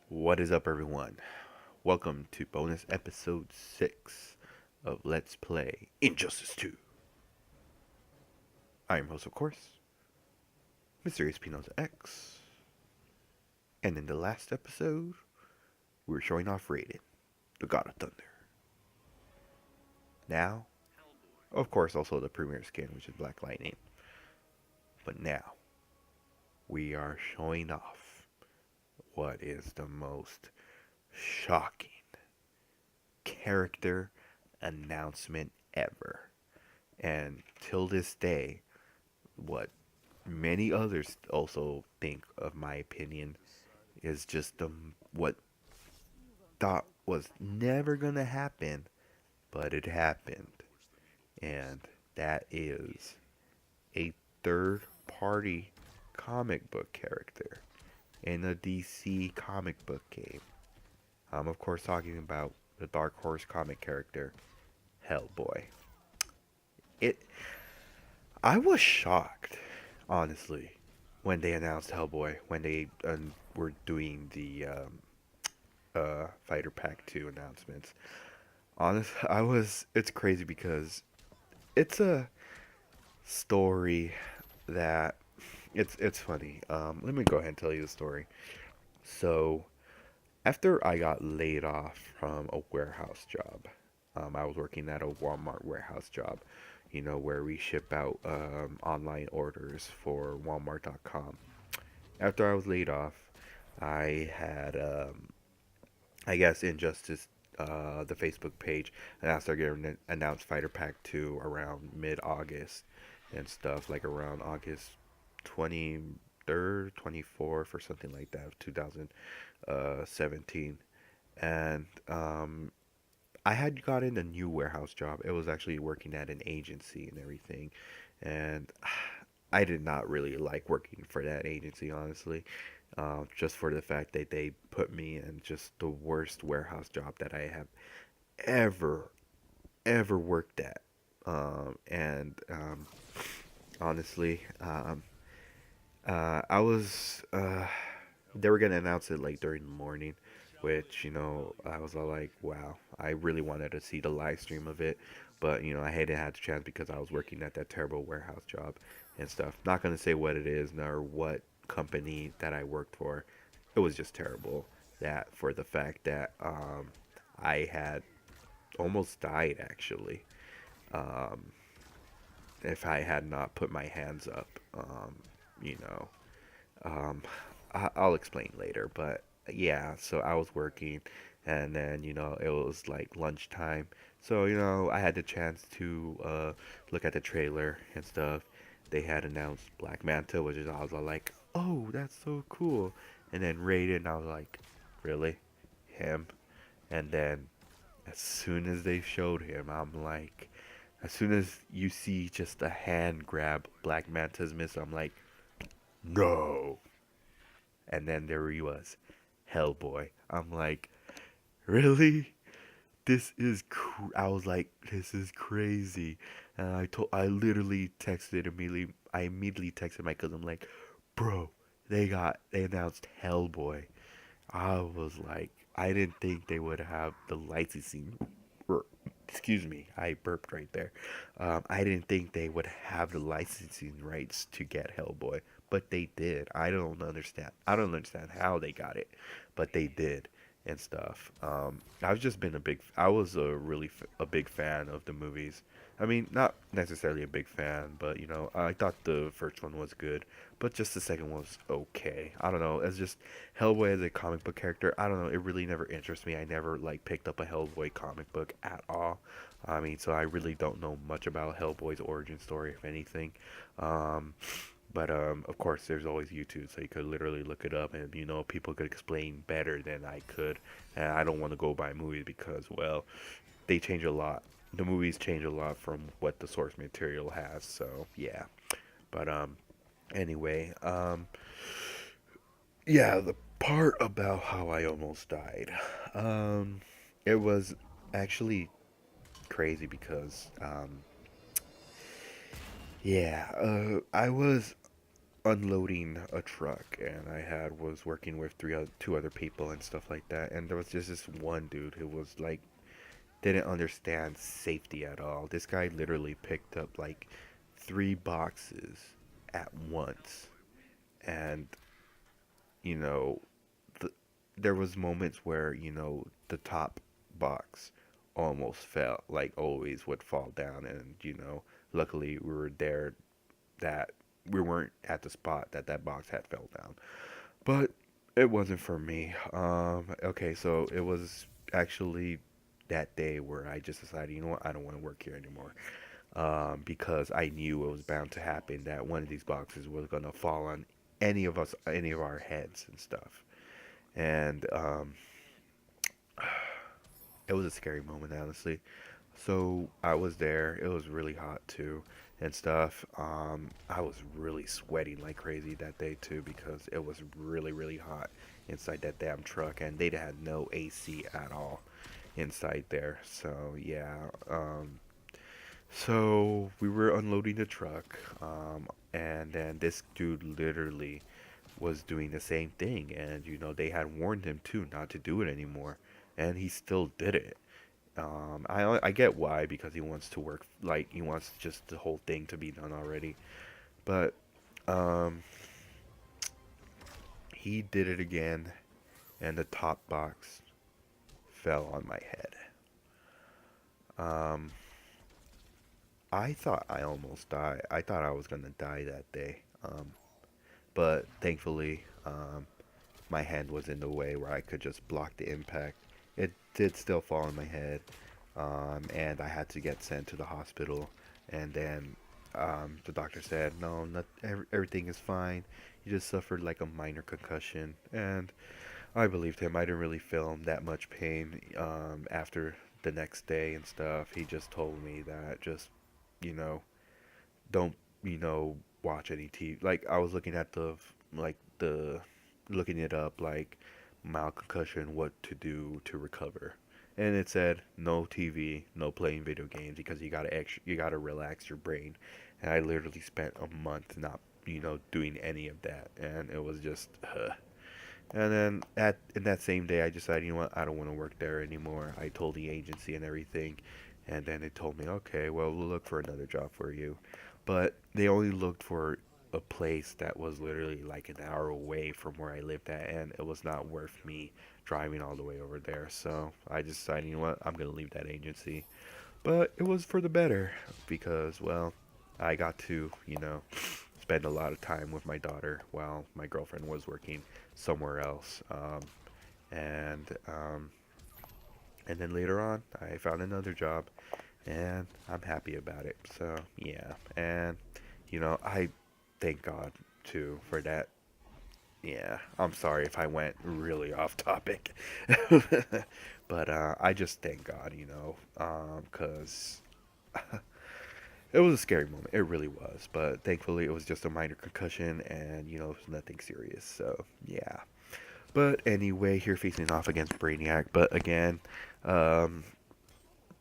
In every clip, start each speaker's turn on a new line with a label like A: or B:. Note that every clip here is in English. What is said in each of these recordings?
A: What is up, everyone? Welcome to bonus episode 6 of Let's Play Injustice 2. I am host, of course, Mysterious Peanuts X. And in the last episode, we were showing off Raiden, the God of Thunder. Now, of course, also the premier skin, which is Black Lightning. But now, we are showing off what is the most shocking character announcement ever. And till this day, what many others also think of my opinion is just what thought was never gonna happen, but it happened. And that is a third party comic book character in a DC comic book game. I'm of course talking about the Dark Horse comic character HellBoy. It I was shocked, honestly, when they announced HellBoy, when they were doing the Fighter Pack 2 announcements. It's crazy because it's a story that, it's funny. Let me go ahead and tell you the story. So, after I got laid off from a warehouse job, I was working at a Walmart warehouse job, where we ship out online orders for Walmart.com. After I was laid off, I had, I guess, Injustice, the Facebook page, and I started getting announced Fighter Pack 2 around mid August and stuff, like around August 23rd, 24th, or something like that, 2017. And I had gotten a new warehouse job. It was actually working at an agency and everything. And I did not really like working for that agency, honestly. Just for the fact that they put me in just the worst warehouse job that I have ever, ever worked at. And honestly, I was, they were gonna announce it like during the morning, which, I was all like, wow, I really wanted to see the live stream of it, but, I hadn't had the chance because I was working at that terrible warehouse job and stuff. Not gonna say what it is nor what company that I worked for. It was just terrible. That for the fact that I had almost died actually. Um, if I had not put my hands up, you know. Um, I'll explain later, but yeah, so I was working, and then, it was like lunchtime. So, I had the chance to look at the trailer and stuff. They had announced Black Manta, which is, I was all like, oh, that's so cool. And then Raiden, I was like, really? Him? And then as soon as they showed him, I'm like, as soon as you see just a hand grab Black Manta's missile, I'm like, no. And then there he was, Hellboy. I'm like, really? I was like, this is crazy. And I literally texted immediately. I immediately texted my cousin, like, bro, they announced Hellboy. I was like, I didn't think they would have the licensing. Excuse me, I burped right there. I didn't think they would have the licensing rights to get Hellboy, but they did. I don't understand. I don't understand how they got it, but they did and stuff. I've just been I was a big fan of the movies. I mean, not necessarily a big fan, but I thought the first one was good, but just the second one was okay. I don't know. It's just Hellboy as a comic book character. I don't know. It really never interests me. I never like picked up a Hellboy comic book at all. I mean, so I really don't know much about Hellboy's origin story, if anything. Um, but of course, there's always YouTube, so you could literally look it up, and people could explain better than I could. And I don't want to go by movies because, well, they change a lot. The movies change a lot from what the source material has. So yeah. But anyway, yeah, the part about how I almost died. Um, it was actually crazy because yeah, I was unloading a truck, and was working with two other people and stuff like that. And there was just this one dude who was like didn't understand safety at all. This guy literally picked up like three boxes at once, and you know, the, there was moments where the top box almost fell, like always would fall down, and luckily we were there that we weren't at the spot that that box had fell down. But it wasn't for me. Okay, so it was actually that day where I just decided, you know what, I don't want to work here anymore. Because I knew it was bound to happen that one of these boxes was gonna fall on any of us, any of our heads and stuff. And it was a scary moment, honestly. So I was there. It was really hot too and stuff. I was really sweating like crazy that day too because it was really, really hot inside that damn truck, and they had no AC at all inside there. So yeah. So we were unloading the truck, and then this dude literally was doing the same thing, and they had warned him too not to do it anymore, and he still did it. I get why, because he wants to work, like he wants just the whole thing to be done already, but um, he did it again, and the top box fell on my head. Um, I thought I almost died. I thought I was gonna die that day. But thankfully, my hand was in the way where I could just block the impact. It did still fall on my head, and I had to get sent to the hospital. And then the doctor said, "No, everything is fine. You just suffered like a minor concussion." And I believed him. I didn't really feel that much pain after the next day and stuff. He just told me that just, you know, don't, watch any TV. Like I was looking at looking it up, like mild concussion, what to do to recover. And it said no TV, no playing video games, because you gotta relax your brain. And I literally spent a month not, doing any of that, and it was just, And then in that same day, I decided, you know what, I don't want to work there anymore. I told the agency and everything, and then they told me, okay, well, we'll look for another job for you. But they only looked for a place that was literally like an hour away from where I lived at, and it was not worth me driving all the way over there. So I just decided, you know what, I'm gonna leave that agency. But it was for the better, because, well, I got to, spend a lot of time with my daughter while my girlfriend was working somewhere else. And and then later on, I found another job, and I'm happy about it. So yeah, and I thank God too for that. Yeah, I'm sorry if I went really off topic, but I just thank God, 'cause it was a scary moment. It really was, but thankfully it was just a minor concussion, and it was nothing serious. So yeah. But anyway, here facing off against Brainiac. But again, um,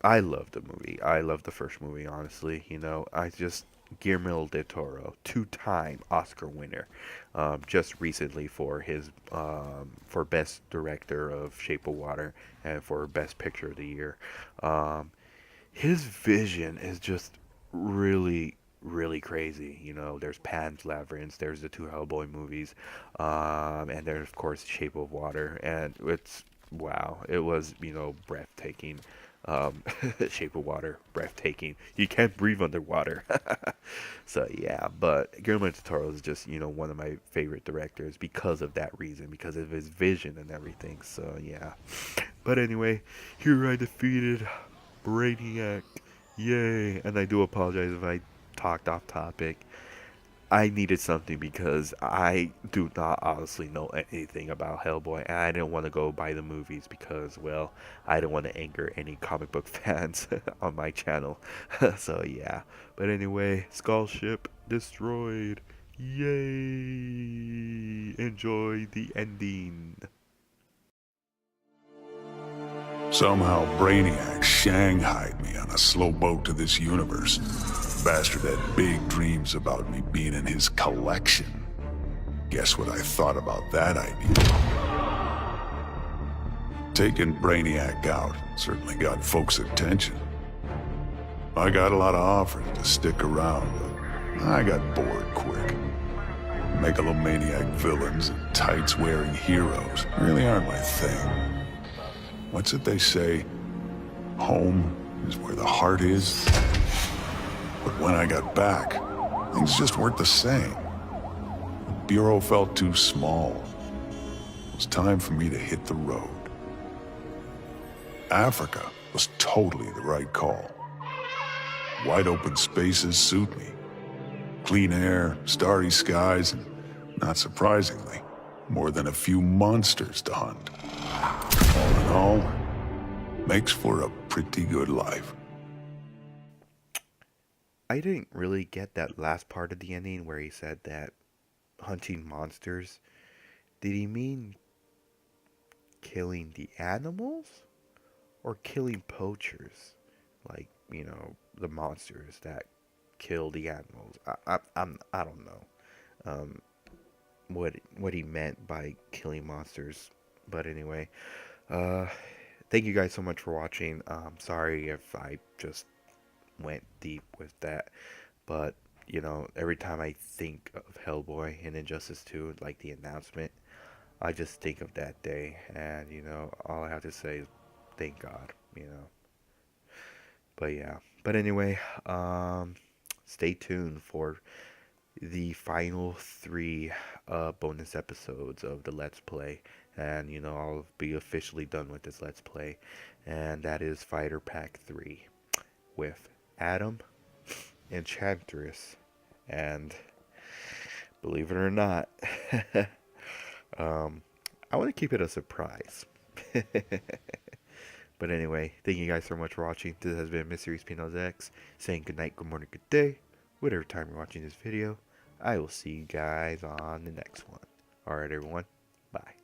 A: I love the movie. I love the first movie, honestly. I just Guillermo del Toro, two-time Oscar winner, just recently for his for Best Director of Shape of Water and for Best Picture of the Year. Um, his vision is just really, really crazy. There's Pan's Labyrinth, there's the two HellBoy movies, and there's of course Shape of Water, and it's wow, it was breathtaking. Um, Shape of Water, breathtaking. You can't breathe underwater. So yeah, but Guillermo del Toro is just one of my favorite directors because of that reason, because of his vision and everything. So yeah, but anyway, here I defeated Brainiac. Yay! And I do apologize if I talked off topic. I needed something because I do not honestly know anything about Hellboy, and I didn't want to go buy the movies because, well, I didn't want to anger any comic book fans on my channel. So yeah. But anyway, Skull Ship destroyed. Yay! Enjoy the ending.
B: Somehow Brainiac shanghaied me on a slow boat to this universe. Bastard had big dreams about me being in his collection. Guess what I thought about that idea? Taking Brainiac out certainly got folks' attention. I got a lot of offers to stick around, but I got bored quick. Megalomaniac villains and tights-wearing heroes really aren't my thing. What's it they say? Home is where the heart is. But when I got back, things just weren't the same. The Bureau felt too small. It was time for me to hit the road. Africa was totally the right call. Wide open spaces suit me. Clean air, starry skies, and, not surprisingly, more than a few monsters to hunt. All in all, makes for a pretty good life.
A: I didn't really get that last part of the ending where he said that hunting monsters. Did he mean killing the animals? Or killing poachers? Like, you know, the monsters that kill the animals. I don't know what he meant by killing monsters. But anyway, thank you guys so much for watching. Sorry if I just went deep with that, but you know, every time I think of Hellboy and Injustice 2, like the announcement, I just think of that day, and you know, all I have to say is thank God, you know. But yeah, but anyway, stay tuned for the final 3 bonus episodes of the Let's Play, and you know, I'll be officially done with this Let's Play, and that is Fighter Pack 3 with Adam, Enchantress, and believe it or not, I want to keep it a surprise. But anyway, thank you guys so much for watching. This has been Mysteries Pinos X, saying good night, good morning, good day, whatever time you're watching this video. I will see you guys on the next one. Alright everyone, bye.